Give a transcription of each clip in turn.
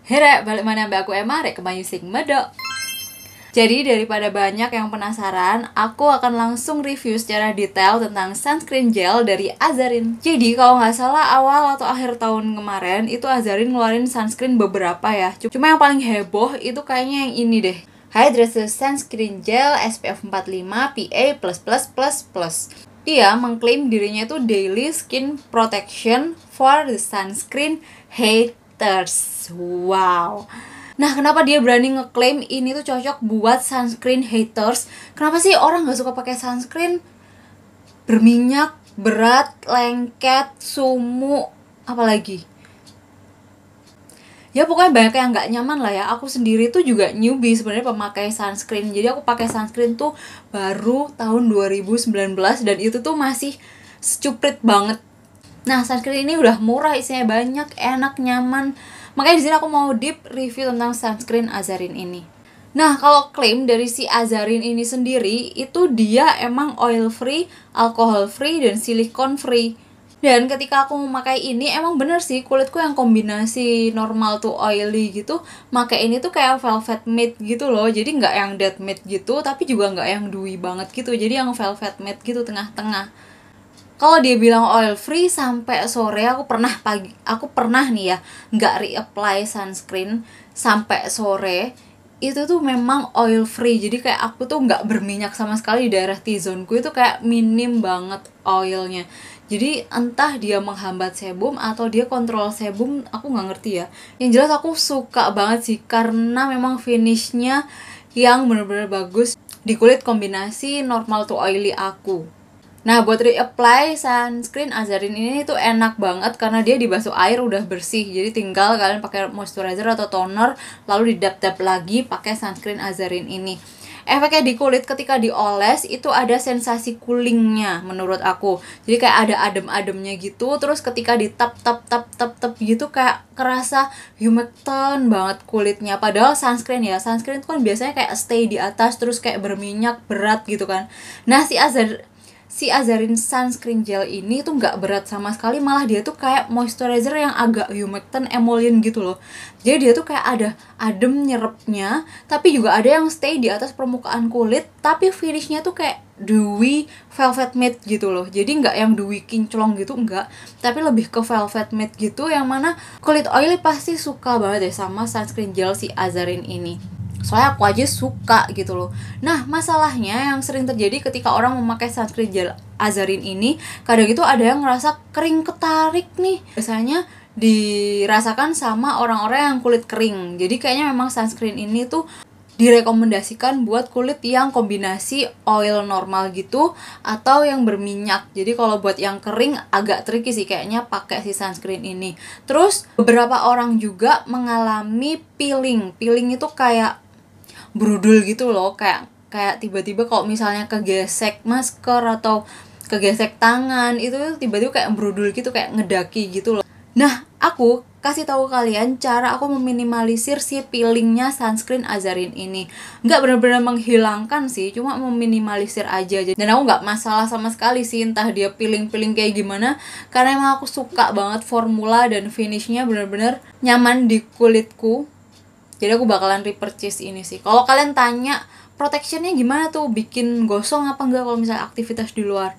Hera, balik mana mbak aku Emma, rek kemayu sing medok. Jadi daripada banyak yang penasaran, aku akan langsung review secara detail tentang sunscreen gel dari Azarin. Jadi kalau nggak salah awal atau akhir tahun kemarin itu Azarin ngeluarin sunscreen beberapa ya. Cuma yang paling heboh itu kayaknya yang ini deh. Hydrated Sunscreen Gel SPF 45 PA++++. Dia mengklaim dirinya itu daily skin protection for the sunscreen haters. Wow. Nah, kenapa dia berani ngeklaim ini tuh cocok buat sunscreen haters? Kenapa sih orang gak suka pakai sunscreen? Berminyak, berat, lengket, sumuk, apalagi? Ya pokoknya banyak yang gak nyaman lah ya. Aku sendiri tuh juga newbie sebenarnya pemakai sunscreen. Jadi aku pakai sunscreen tuh baru tahun 2019 dan itu tuh masih stupid banget. Nah, sunscreen ini udah murah, isinya banyak, enak, nyaman. Makanya di sini aku mau deep review tentang sunscreen Azarin ini. Nah, kalau klaim dari si Azarin ini sendiri, itu dia emang oil free, alcohol free, dan silicone free. Dan ketika aku memakai ini, emang bener sih kulitku yang kombinasi normal tuh oily gitu, pakai ini tuh kayak velvet matte gitu loh. Jadi nggak yang dead matte gitu, tapi juga nggak yang dewy banget gitu. Jadi yang velvet matte gitu tengah-tengah. Kalau dia bilang oil free sampai sore, aku pernah nih ya nggak reapply sunscreen sampai sore. Itu tuh memang oil free, jadi kayak aku tuh nggak berminyak sama sekali di daerah T-zone-ku, itu kayak minim banget oilnya. Jadi entah dia menghambat sebum atau dia kontrol sebum, aku nggak ngerti ya. Yang jelas aku suka banget sih karena memang finishnya yang bener-bener bagus di kulit kombinasi normal to oily aku. Nah, buat reapply sunscreen Azarin ini tuh enak banget karena dia dibasuh air udah bersih. Jadi tinggal kalian pakai moisturizer atau toner lalu didap-dap lagi pakai sunscreen Azarin ini. Efeknya di kulit ketika dioles itu ada sensasi coolingnya menurut aku. Jadi kayak ada adem-ademnya gitu. Terus ketika ditap gitu kayak kerasa humectant banget kulitnya. Padahal sunscreen itu kan biasanya kayak stay di atas terus kayak berminyak, berat gitu kan. Nah, si Azarin sunscreen gel ini tuh nggak berat sama sekali, malah dia tuh kayak moisturizer yang agak humectant emollient gitu loh. Jadi dia tuh kayak ada adem nyerepnya, tapi juga ada yang stay di atas permukaan kulit, tapi finishnya tuh kayak dewy velvet matte gitu loh. Jadi nggak yang dewy kinclong gitu, enggak, tapi lebih ke velvet matte gitu, yang mana kulit oily pasti suka banget deh sama sunscreen gel si Azarin ini. Soalnya aku aja suka gitu loh. Nah, masalahnya yang sering terjadi ketika orang memakai sunscreen gel Azarin ini, kadang itu ada yang ngerasa kering ketarik nih. Biasanya dirasakan sama orang-orang yang kulit kering. Jadi kayaknya memang sunscreen ini tuh direkomendasikan buat kulit yang kombinasi oil normal gitu atau yang berminyak. Jadi kalau buat yang kering agak tricky sih kayaknya pakai si sunscreen ini. Terus beberapa orang juga mengalami peeling. Peeling itu kayak brudul gitu loh, kayak tiba-tiba kalau misalnya kegesek masker atau kegesek tangan itu tiba-tiba kayak brudul gitu, kayak ngedaki gitu loh. Nah, aku kasih tahu kalian cara aku meminimalisir si peelingnya sunscreen Azarin ini. Nggak benar-benar menghilangkan sih, cuma meminimalisir aja. Dan aku nggak masalah sama sekali sih entah dia peeling-peeling kayak gimana, karena emang aku suka banget formula dan finishnya benar-benar nyaman di kulitku. Jadi aku bakalan repurchase ini sih. Kalau kalian tanya protectionnya gimana tuh, bikin gosong apa enggak kalau misalnya aktivitas di luar?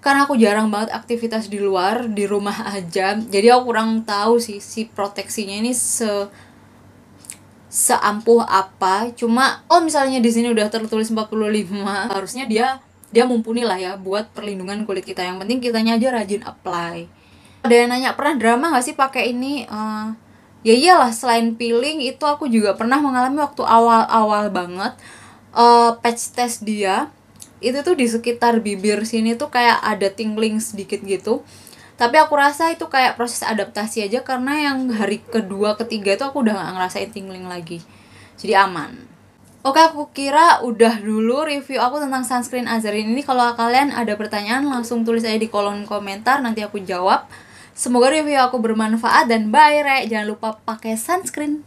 Karena aku jarang banget aktivitas di luar, di rumah aja. Jadi aku kurang tahu sih si proteksinya ini seampuh apa. Cuma kalau misalnya di sini udah tertulis 45, harusnya dia mumpuni lah ya buat perlindungan kulit kita. Yang penting kitanya aja rajin apply. Ada yang nanya, pernah drama gak sih pakai ini? Ya iyalah, selain peeling itu aku juga pernah mengalami waktu awal-awal banget. Patch test dia itu tuh di sekitar bibir sini tuh kayak ada tingling sedikit gitu. Tapi aku rasa itu kayak proses adaptasi aja, karena yang hari kedua ketiga itu aku udah gak ngerasain tingling lagi. Jadi aman. Oke, aku kira udah dulu review aku tentang sunscreen Azarin ini. Kalau kalian ada pertanyaan langsung tulis aja di kolom komentar, nanti aku jawab. Semoga review aku bermanfaat dan bye, Re. Jangan lupa pakai sunscreen.